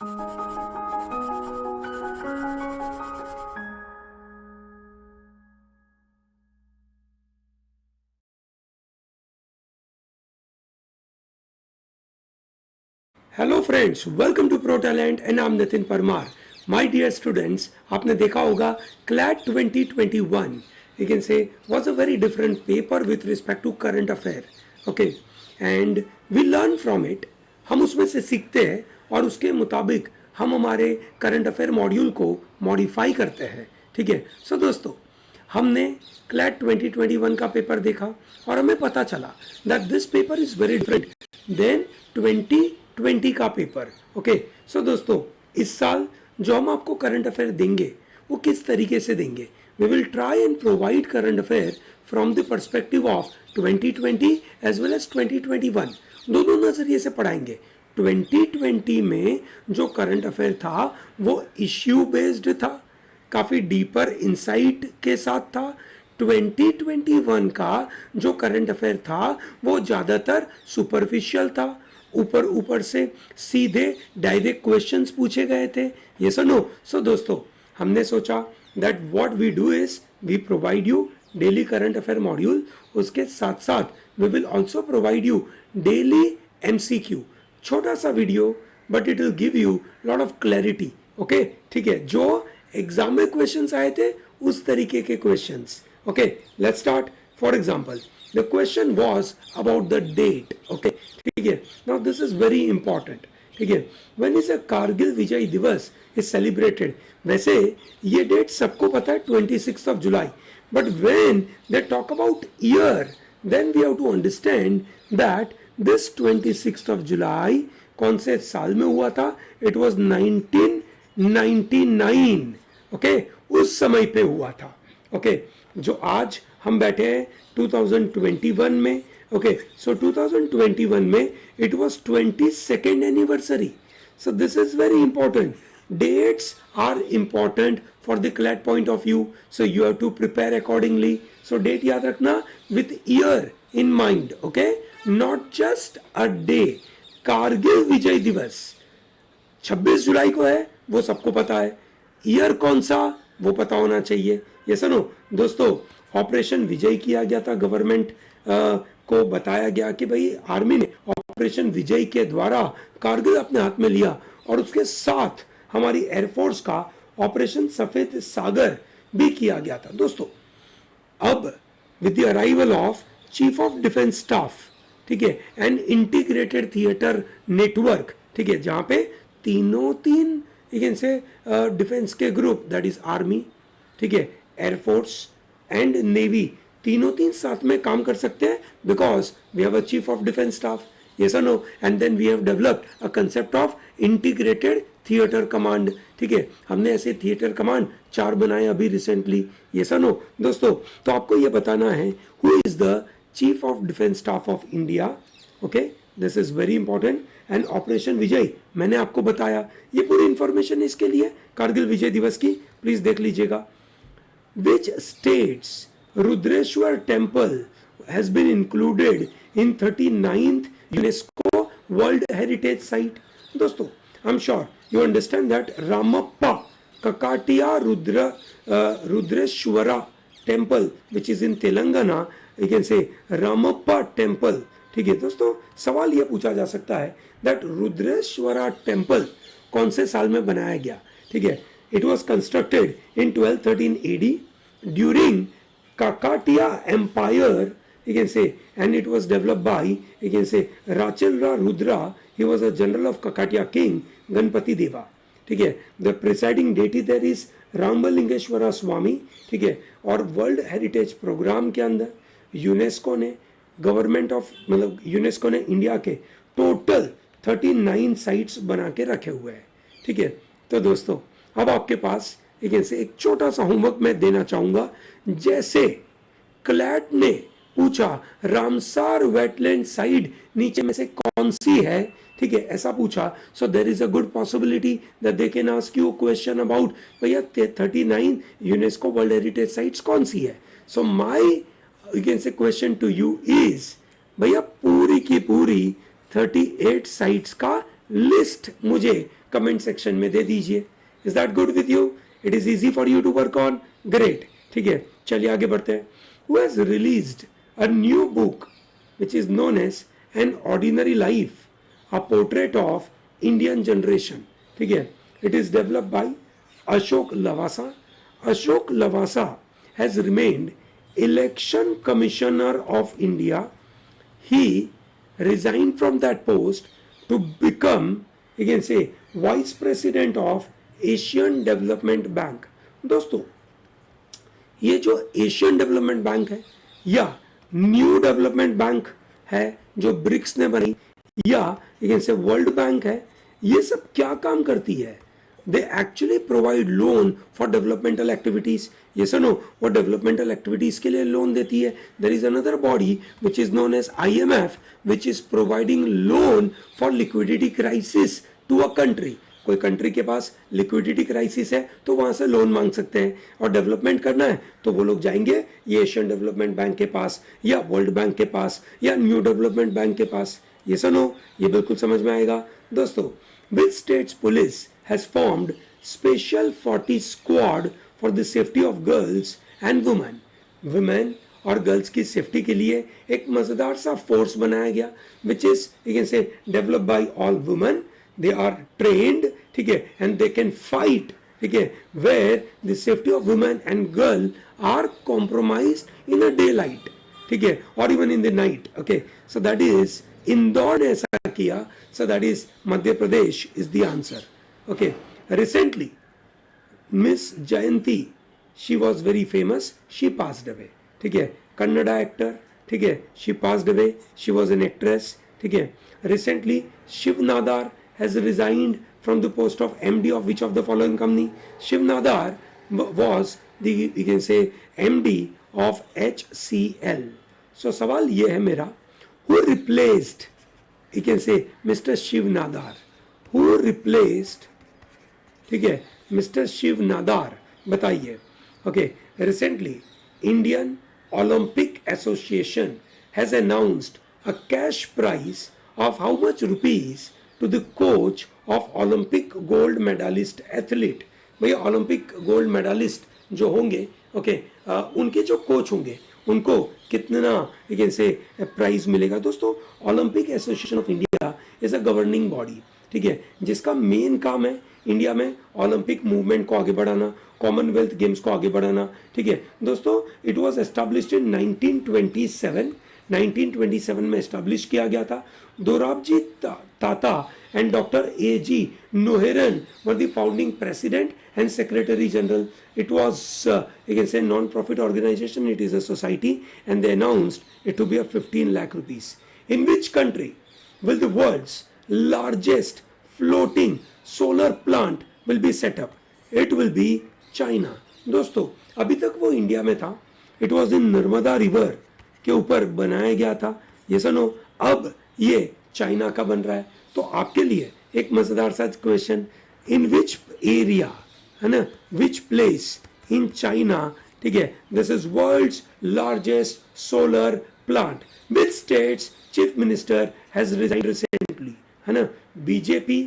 Hello friends, welcome to pro talent and I am Nitin Parmar. My dear students, आपने देखा होगा CLAT 2021 you can say was a very different paper with respect to current affair. Okay, and we learn from it. हम उसमें से सीखते हैं और उसके मुताबिक हम हमारे करंट अफेयर मॉड्यूल को मॉडिफाई करते हैं. ठीक है. सो दोस्तों, हमने क्लैट 2021 का पेपर देखा और हमें पता चला that this paper is very different then 2020 का पेपर. ओके. सो दोस्तों, इस साल जो हम आपको करंट अफेयर देंगे वो किस तरीके से देंगे? We will try and provide current affair from the perspective of 2020 as well as 2021. दोनों नजरिए से पढ़ाएंगे. 2020 में जो करंट अफेयर था वो इश्यू बेस्ड था, काफ़ी डीपर इंसाइट के साथ था. 2021 का जो करंट अफेयर था वो ज़्यादातर सुपरफिशियल था. ऊपर ऊपर से सीधे डायरेक्ट क्वेश्चंस पूछे गए थे. ये सुनो. सो दोस्तों, हमने सोचा that what we do is we provide you daily current affair module. उसके साथ साथ we will also provide you daily MCQ. छोटा सा video but it will give you lot of clarity. Okay, ठीक है. जो एग्जाम में क्वेश्चंस आए थे उस तरीके के questions. Okay, let's start. For example, the question was about the date. Okay, ठीक है. Now this is very important. ठीक है. When is a Kargil Vijay Diwas is celebrated? वैसे ये डेट सबको पता है, 26 of July. But when they talk about year, then we have to understand that this 26 of July कौन से साल में हुआ था? It was 1999. ओके, उस समय पे हुआ था. ओके, जो आज हम बैठे हैं 2021 में. ओके, सो 2021 में it was 22nd anniversary. So this is very important. Dates are important for the CLAT point of view, so you have to prepare accordingly. So date याद रखना with year in mind. Okay, not just a day. Kargil Vijay दिवस 26 जुलाई को है, वो सबको पता है. Year कौन सा वो पता होना चाहिए. ये सुनो दोस्तों, ऑपरेशन विजय किया गया था. गवर्नमेंट को बताया गया कि भाई आर्मी ने ऑपरेशन विजय के द्वारा कारगिल अपने हाथ में लिया और उसके साथ हमारी एयरफोर्स का ऑपरेशन सफेद सागर भी किया गया था. दोस्तों, अब with the arrival of chief of defence staff, ठीक है, एंड इंटीग्रेटेड थिएटर नेटवर्क, ठीक है, जहां पे तीन यू कैन से डिफेंस के ग्रुप, दैट इज आर्मी, ठीक है, एयरफोर्स एंड नेवी, तीन साथ में काम कर सकते हैं because we have a chief of defence staff. Yes or no? And then we have developed a concept of integrated theater command. ठीक है, हमने ऐसे थिएटर कमांड 4 बनाए अभी रिसेंटली. Yes or no? दोस्तों, तो आपको ये बताना है who is the chief of defense staff of India. Okay, this is very important. And operation Vijay मैंने आपको बताया. ये पूरी इंफॉर्मेशन इसके लिए कारगिल विजय दिवस की प्लीज देख लीजिएगा. Which states Rudreshwar temple has been included in 39th UNESCO World Heritage Site? दोस्तों, I'm sure you understand that Ramappa Kakatiya Rudreshwara Temple, which is in Telangana, you can say Ramappa Temple. ठीक है दोस्तों, सवाल ये पूछा जा सकता है that रुद्रेश्वरा टेम्पल कौन से साल में बनाया गया. ठीक है, it was constructed in 1213 AD during Kakatiya Empire, you can say, and it was developed by, you can say, Rachalra Rudra. He was a general of Kakatiya king Ganpati Deva. ठीक है, the presiding deity there is रामबलिंगेश्वरा स्वामी. ठीक है, और world heritage programme के अंदर UNESCO ने government of मतलब UNESCO ने इंडिया के टोटल 39 साइट्स बना के रखे हुए हैं. ठीक है, तो दोस्तों अब आपके पास एक छोटा सा होमवर्क मैं देना चाहूंगा. जैसे क्लैट ने पूछा रामसार वेटलैंड साइट नीचे में से कौन सी है, ठीक है, ऐसा पूछा. So there is a good possibility that they can ask you question about भैया 39 यूनेस्को वर्ल्ड हेरिटेज साइट्स कौन सी है. So my you can say question to you is भैया पूरी की पूरी 38 साइट्स का लिस्ट मुझे कमेंट सेक्शन में दे दीजिए. Is that good with you? It is easy for you to work on? Great. ठीक है, चलिए आगे बढ़ते हैं. Who has released a new book which is known as An Ordinary Life, a portrait of Indian generation. ठीक है, it is developed by Ashok Lavasa. Ashok Lavasa has remained election commissioner of India. He resigned from that post to become, you can say, vice president of Asian Development Bank. दोस्तों, ये जो Asian development bank है या new development bank है जो BRICS ने बनी, या यू कैन से वर्ल्ड बैंक है, ये सब क्या काम करती है? They actually provide loan for developmental activities. ये सुनो, वो डेवलपमेंटल एक्टिविटीज के लिए लोन देती है. There is another body which is known as IMF which is providing loan for liquidity crisis to a country. कोई कंट्री के पास लिक्विडिटी क्राइसिस है तो वहां से लोन मांग सकते हैं, और डेवलपमेंट करना है तो वो लोग जाएंगे ये एशियन डेवलपमेंट बैंक के पास या वर्ल्ड बैंक के पास या न्यू डेवलपमेंट बैंक के पास. ये सुनो, ये बिल्कुल समझ में आएगा. दोस्तों, which states police has formed special 40 squad for the safety of girls and women. Women और गर्ल्स की सेफ्टी के लिए एक मजेदार सा फोर्स बनाया गया विच इज, यू कैन से, developed by all women. They are trained, ठीक है, and they can fight, ठीक है, where the safety of women and girl are compromised in the daylight, ठीक है, or even in the night. Okay, so that is Indore ने ऐसा किया. So that is Madhya Pradesh is the answer. Okay, recently Miss Jayanti, she was very famous. She passed away. ठीक है, Kannada actor. ठीक है, she passed away. She was an actress. ठीक है, recently Shiv Nadar has resigned from the post of MD of which of the following company? Shiv Nadar was the, you can say, MD of HCL. So सवाल ये है मेरा, who replaced, you can say, Mr. Shiv Nadar? Who replaced, ठीक है, Mr. Shiv Nadar? बताइए. Okay, recently Indian Olympic Association has announced a cash prize of how much rupees to the coach of Olympic gold medalist athlete. भैया Olympic gold medallist जो होंगे, okay, उनके जो coach होंगे उनको कितना, यू कैन से, प्राइज मिलेगा? दोस्तों, Olympic association of India is a governing body, ठीक है, जिसका मेन काम है इंडिया में ओलंपिक मूवमेंट को आगे बढ़ाना, कॉमनवेल्थ गेम्स को आगे बढ़ाना. ठीक है दोस्तों, इट वाज एस्टैब्लिश्ड इन 1927 में एस्टैब्लिश किया गया था. दोराबजी ताता and Dr. A.G. Noheran were the founding president and secretary general. It was, you can say, non-profit organization. It is a society, and they announced it to be a 15 lakh rupees. In which country will the world's largest floating solar plant will be set up? It will be China. दोस्तों, अभी तक वो India में था. It was in Narmada river के ऊपर बनाया गया था. ये सुनो, अब ये चाइना का बन रहा है. तो आपके लिए एक मजेदार सा क्वेश्चन, इन विच एरिया, है ना, विच प्लेस इन चाइना, ठीक है, this is world's largest solar plant. Which state's chief minister has resigned recently, है ना. बीजेपी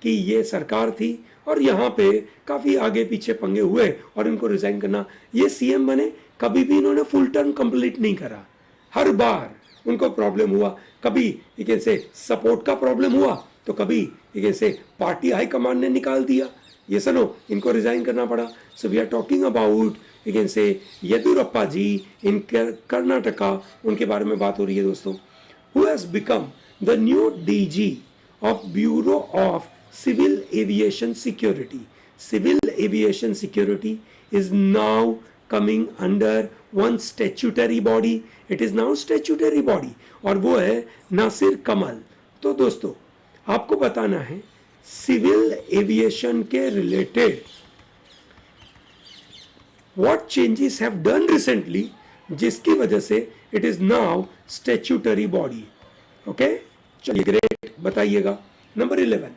की ये सरकार थी और यहाँ पे काफी आगे पीछे पंगे हुए और इनको रिजाइन करना. ये सीएम बने, कभी भी इन्होंने फुल टर्म कंप्लीट नहीं करा. हर बार उनको प्रॉब्लम हुआ, कभी ये कैसे सपोर्ट का प्रॉब्लम हुआ तो कभी ये कैसे पार्टी हाई कमांड ने निकाल दिया. ये सुनो, इनको रिजाइन करना पड़ा. So we are talking about, ये कैसे, येदियुरप्पा जी इन कर्नाटका, उनके बारे में बात हो रही है दोस्तों. Who has become the new DG of bureau of civil aviation security. Civil aviation security is now coming under one statutory body. It is now statutory body और वो है नासिर कमल. तो दोस्तों, आपको बताना है सिविल एविएशन के related what changes have done recently, जिसकी वजह से it is now statutory body. Okay, चलिए, ग्रेट, बताइएगा. Number 11,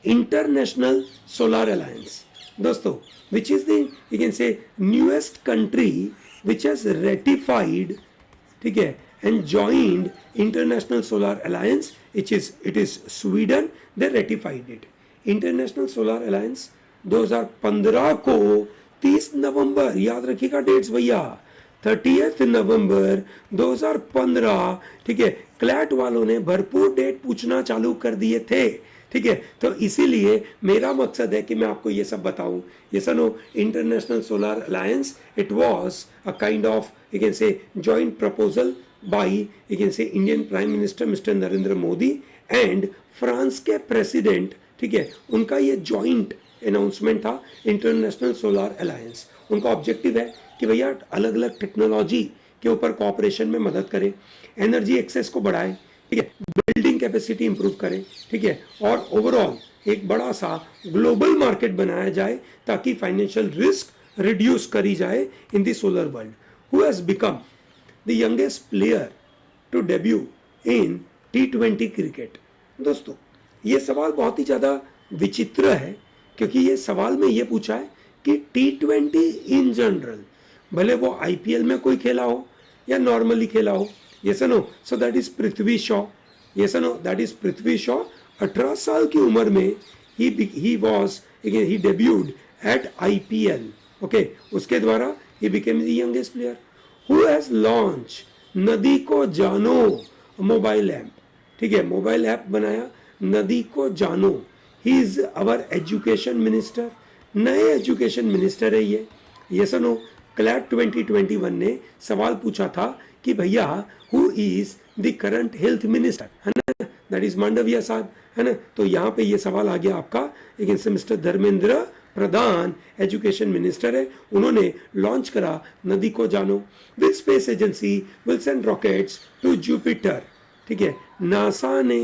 international solar alliance. दोस्तों, which is the, you can say, newest country which has ratified, ठीक है, and joined International Solar Alliance, it is Sweden. They ratified it. International Solar Alliance 2015 को 30 नवंबर, याद रखिएगा dates भैया, 30 नवंबर 2015, ठीक है, क्लैट वालों ने भरपूर डेट पूछना चालू कर दिए थे, ठीक है। तो इसीलिए मेरा मकसद है कि मैं आपको ये सब बताऊं। ये सनो international solar alliance, it was a kind of you can say joint proposal by you can say Indian prime minister mister Narendra Modi and France के प्रेसिडेंट, ठीक है। उनका ये जॉइंट अनाउंसमेंट था इंटरनेशनल सोलर अलायंस। उनका ऑब्जेक्टिव है कि भैया अलग अलग टेक्नोलॉजी के ऊपर कोऑपरेशन में मदद करे, एनर्जी एक्सेस को बढ़ाए, ठीक है, बिल्डिंग कैपेसिटी इंप्रूव करें, ठीक है, और ओवरऑल एक बड़ा सा ग्लोबल मार्केट बनाया जाए ताकि फाइनेंशियल रिस्क रिड्यूस करी जाए in the solar world. Who has become the youngest player to debut in T20 cricket. दोस्तों ये सवाल बहुत ही ज़्यादा विचित्र है, क्योंकि ये सवाल में ये पूछा है कि T20 इन जनरल, भले वो IPL में कोई खेला हो या नॉर्मली खेला हो, ये सनो, so that is Prithvi Shaw, ये सनो, दैट इज पृथ्वी शॉ। 18 साल की उम्र में he debuted at IPL, okay, उसके द्वारा he became the youngest player who has launched नदी को जानो मोबाइल ऐप, ठीक है, मोबाइल ऐप बनाया नदी को जानो। He is our education minister, नए एजुकेशन मिनिस्टर है ये सुनो। क्लैट 2021 ने सवाल पूछा था कि भैया who is the current health minister, है ना, दैट इज मांडविया साहब, है ना। तो यहाँ पे ये सवाल आ गया आपका, लेकिन से mister Dharmendra Pradhan education minister है, उन्होंने लॉन्च करा नदी को जानो। With space agency will send rockets to Jupiter, ठीक है। नासा ने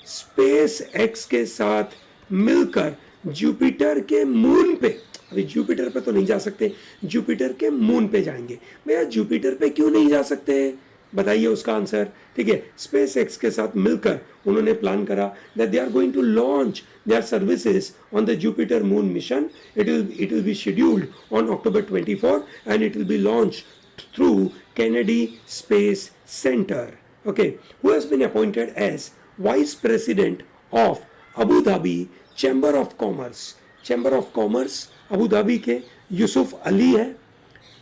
स्पेस एक्स के साथ मिलकर जुपिटर के मून पे, अभी जुपिटर पे तो नहीं जा सकते, जुपिटर के मून पे जाएंगे। भैया जुपिटर पे क्यों नहीं जा सकते, बताइए उसका आंसर, ठीक है। स्पेस एक्स के साथ मिलकर उन्होंने प्लान करा that they are going to launch their services on the Jupiter moon mission. It will be scheduled on October 24 and it will be launch through Kennedy space centre, okay, who has been appointed as vice president of Abu Dhabi Chamber of Commerce। Chamber of Commerce Abu Dhabi के यूसुफ अली है,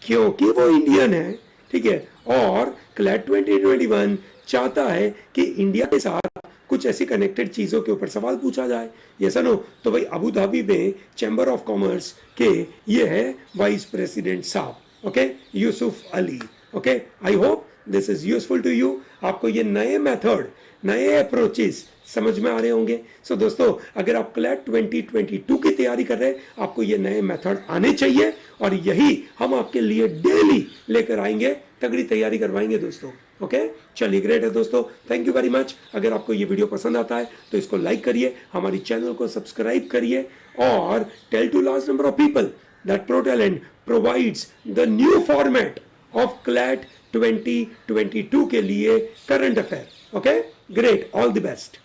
क्योंकि वो Indian है, ठीक है। और CLAT 2021 चाहता है कि इंडिया के साथ कुछ ऐसी कनेक्टेड चीजों के ऊपर सवाल पूछा जाए, ये सुनो। तो भाई अबू धाबी में चैम्बर ऑफ कॉमर्स के ये है वाइस प्रेसिडेंट साहब, okay, Yusuf Ali, okay. I hope this is useful to you. आपको ये नए मेथड, नए अप्रोचेस समझ में आ रहे होंगे। सो दोस्तों, अगर आप क्लैट 2022 की तैयारी कर रहे हैं, आपको ये नए मेथड आने चाहिए, और यही हम आपके लिए डेली लेकर आएंगे, तगड़ी तैयारी करवाएंगे दोस्तों, ओके। चलिए, ग्रेट है दोस्तों, थैंक यू वेरी मच। अगर आपको ये वीडियो पसंद आता है तो इसको लाइक करिए, हमारी चैनल को सब्सक्राइब करिए, और tell to large number of people that ProTalent provides the new format of CLAT 2022 के लिए current affair, okay. Great, all the best.